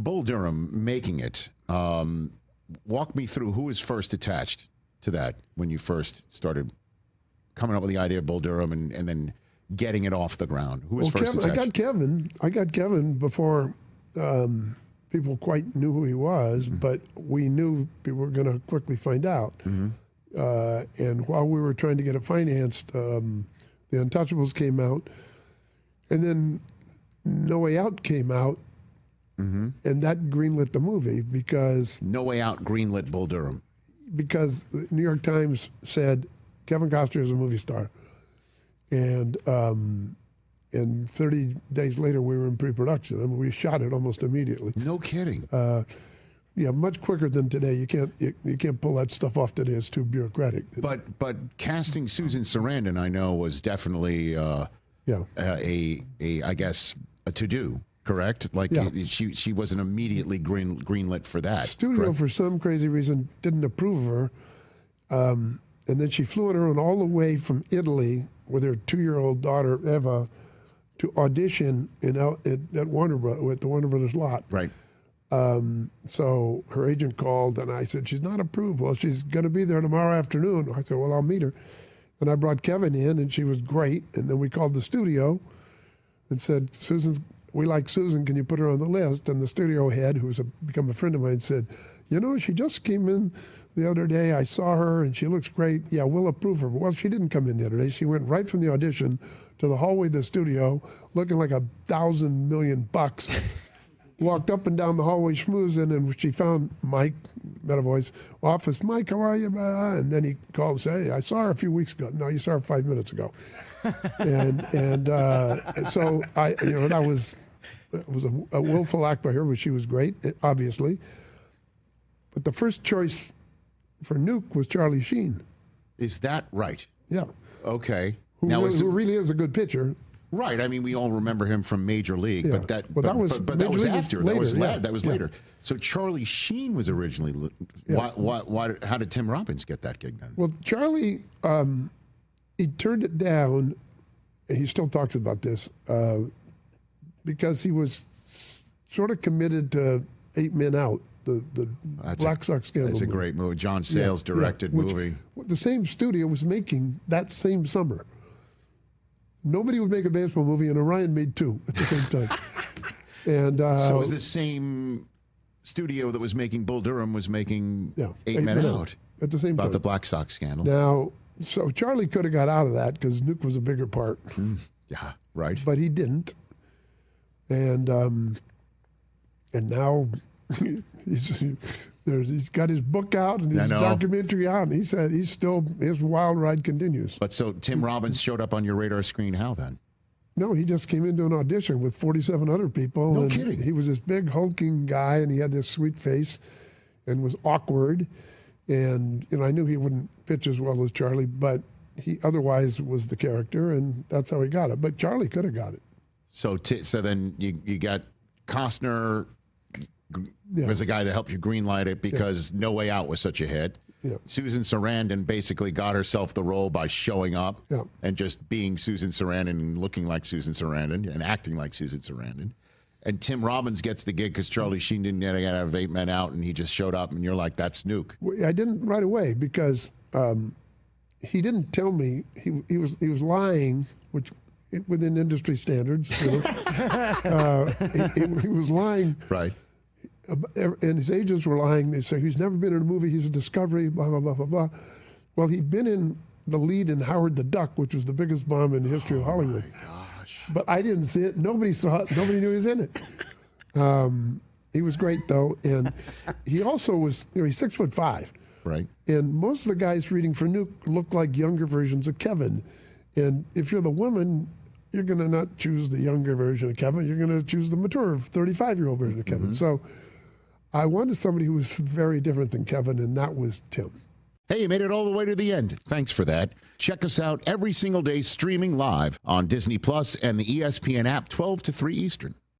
Bull Durham making it, walk me through who was first attached to that when you first started coming up with the idea of Bull Durham and then getting it off the ground. Who was first attached? I got Kevin before people quite knew who he was, but we knew people were going to quickly find out. And while we were trying to get it financed, The Untouchables came out, and then No Way Out came out, and that greenlit the movie because... No Way Out greenlit Bull Durham. Because the New York Times said, Kevin Costner is a movie star. And 30 days later, we were in pre-production. I mean, we shot it almost immediately. No kidding. Yeah, much quicker than today. You can't pull that stuff off today. It's too bureaucratic. But casting Susan Sarandon, I know, was definitely I guess a to-do. Correct? Like she wasn't immediately greenlit for that. Studio, correct? For some crazy reason, didn't approve of her. And then she flew on her own all the way from Italy with her 2-year-old daughter, Eva, to audition at the Warner Brothers lot. Right. So her agent called, and I said, she's not approved. Well, she's going to be there tomorrow afternoon. I said, well, I'll meet her. And I brought Kevin in, and she was great. And then we called the studio and said, we like Susan, can you put her on the list? And the studio head, who's become a friend of mine, said, she just came in the other day. I saw her, and she looks great. Yeah, we'll approve her. Well, she didn't come in the other day. She went right from the audition to the hallway of the studio, looking like $1,000 million. Walked up and down the hallway schmoozing, and she found Mike, met a voice, office, Mike, how are you? And then he called and said, hey, I saw her a few weeks ago. No, you saw her 5 minutes ago. and so that was a willful act by her, but she was great, obviously. But the first choice for Nuke was Charlie Sheen. Is that right? Yeah. Okay. Who really is a good pitcher. Right. I mean, we all remember him from Major League, but that was after. Later, that was later. So Charlie Sheen was originally. Why? How did Tim Robbins get that gig then? Well, Charlie, he turned it down. And he still talks about this because he was sort of committed to 8 Men Out, the Black Sox scandal. That's a great movie. John Sayles directed movie. The same studio was making that same summer. Nobody would make a baseball movie, and Orion made 2 at the same time. And so it was the same studio that was making Bull Durham was making 8 Men Out at the same time. About the Black Sox scandal. Now, so Charlie could have got out of that because Nuke was a bigger part. Yeah, right. But he didn't. And now he's got his book out and his documentary out, and he said his wild ride continues. But so Tim Robbins showed up on your radar screen how then? No, he just came into an audition with 47 other people. No kidding. He was this big hulking guy, and he had this sweet face and was awkward. And I knew he wouldn't pitch as well as Charlie, but he otherwise was the character, and that's how he got it. But Charlie could have got it. So then you got Costner was the guy that helped you greenlight it because No Way Out was such a hit. Yeah. Susan Sarandon basically got herself the role by showing up and just being Susan Sarandon and looking like Susan Sarandon and acting like Susan Sarandon. And Tim Robbins gets the gig because Charlie Sheen didn't get out of 8 Men Out, and he just showed up, and you're like, that's Nuke. Well, I didn't right away because he didn't tell me he was lying, which within industry standards, he was lying. Right. And his agents were lying. They say he's never been in a movie. He's a discovery. Blah blah blah blah blah. Well, he'd been in the lead in Howard the Duck, which was the biggest bomb in the history of Hollywood. My gosh. But I didn't see it. Nobody saw it. Nobody knew he was in it. He was great though, and he also was. He's 6'5". Right. And most of the guys reading for Nuke look like younger versions of Kevin. And if you're the woman, you're going to not choose the younger version of Kevin. You're going to choose the mature 35-year-old version of Kevin. So I wanted somebody who was very different than Kevin, and that was Tim. Hey, you made it all the way to the end. Thanks for that. Check us out every single day streaming live on Disney Plus and the ESPN app 12 to 3 Eastern.